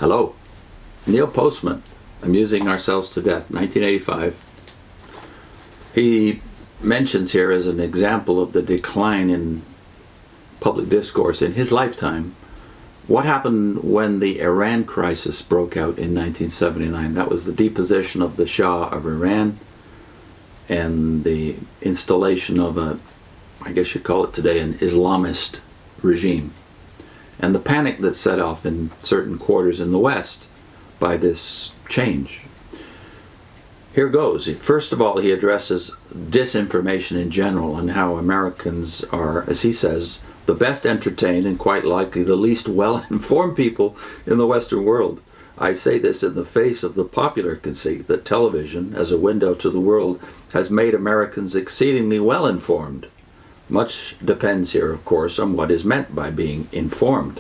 Hello. Neil Postman, Amusing Ourselves to Death, 1985. He mentions here as an example of the decline in public discourse in his lifetime what happened when the Iran crisis broke out in 1979. That was the deposition of the Shah of Iran and the installation of I guess you'd call it today, an Islamist regime. And the panic that set off in certain quarters in the West by this change. Here goes. First of all, he addresses disinformation in general and how Americans are, as he says, the best entertained and quite likely the least well-informed people in the Western world. I say this in the face of the popular conceit that television, as a window to the world, has made Americans exceedingly well-informed. Much depends here, of course, on what is meant by being informed.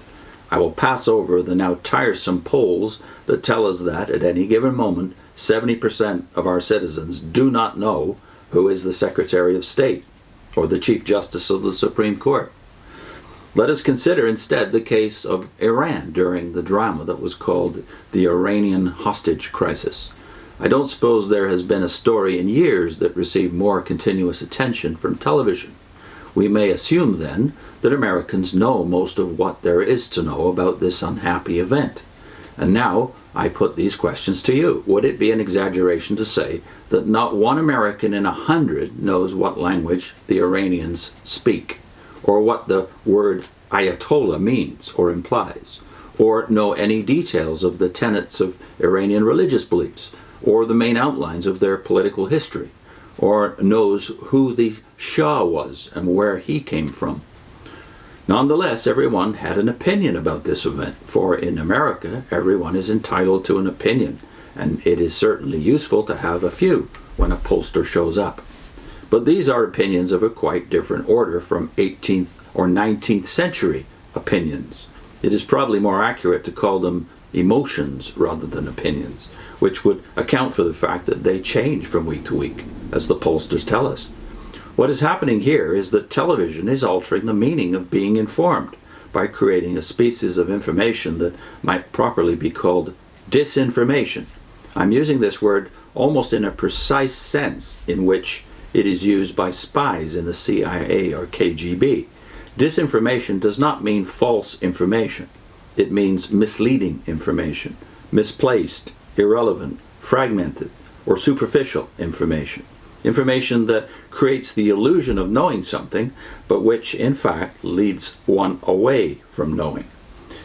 I will pass over the now tiresome polls that tell us that, at any given moment, 70% of our citizens do not know who is the Secretary of State or the Chief Justice of the Supreme Court. Let us consider instead the case of Iran during the drama that was called the Iranian hostage crisis. I don't suppose there has been a story in years that received more continuous attention from television. We may assume then that Americans know most of what there is to know about this unhappy event. And now I put these questions to you. Would it be an exaggeration to say that not one American in 100 knows what language the Iranians speak, or what the word Ayatollah means or implies, or know any details of the tenets of Iranian religious beliefs, or the main outlines of their political history, or knows who the Shah was and where he came from? Nonetheless, everyone had an opinion about this event, for in America, everyone is entitled to an opinion, and it is certainly useful to have a few when a pollster shows up. But these are opinions of a quite different order from 18th or 19th century opinions. It is probably more accurate to call them emotions rather than opinions, which would account for the fact that they change from week to week, as the pollsters tell us. What is happening here is that television is altering the meaning of being informed by creating a species of information that might properly be called disinformation. I'm using this word almost in a precise sense in which it is used by spies in the CIA or KGB. Disinformation does not mean false information. It means misleading information, misplaced, irrelevant, fragmented, or superficial information. Information that creates the illusion of knowing something, but which, in fact, leads one away from knowing.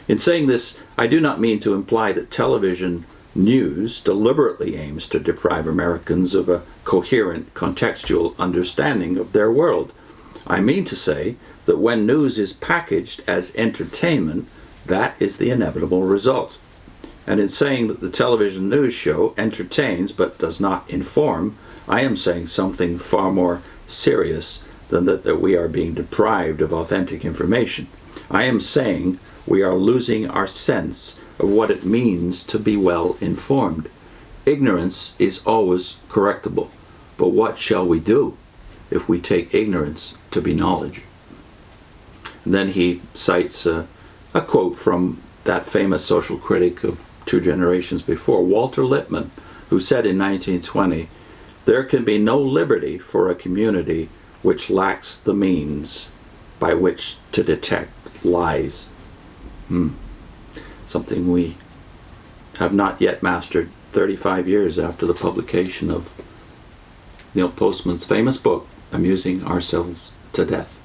In saying this, I do not mean to imply that television news deliberately aims to deprive Americans of a coherent, contextual understanding of their world. I mean to say that when news is packaged as entertainment, that is the inevitable result. And in saying that the television news show entertains but does not inform, I am saying something far more serious than that we are being deprived of authentic information. I am saying we are losing our sense of what it means to be well informed. Ignorance is always correctable, but what shall we do if we take ignorance to be knowledge? And then he cites a quote from that famous social critic of 2 generations before, Walter Lippmann, who said in 1920, "There can be no liberty for a community which lacks the means by which to detect lies." Something we have not yet mastered 35 years after the publication of Neil Postman's famous book, Amusing Ourselves to Death.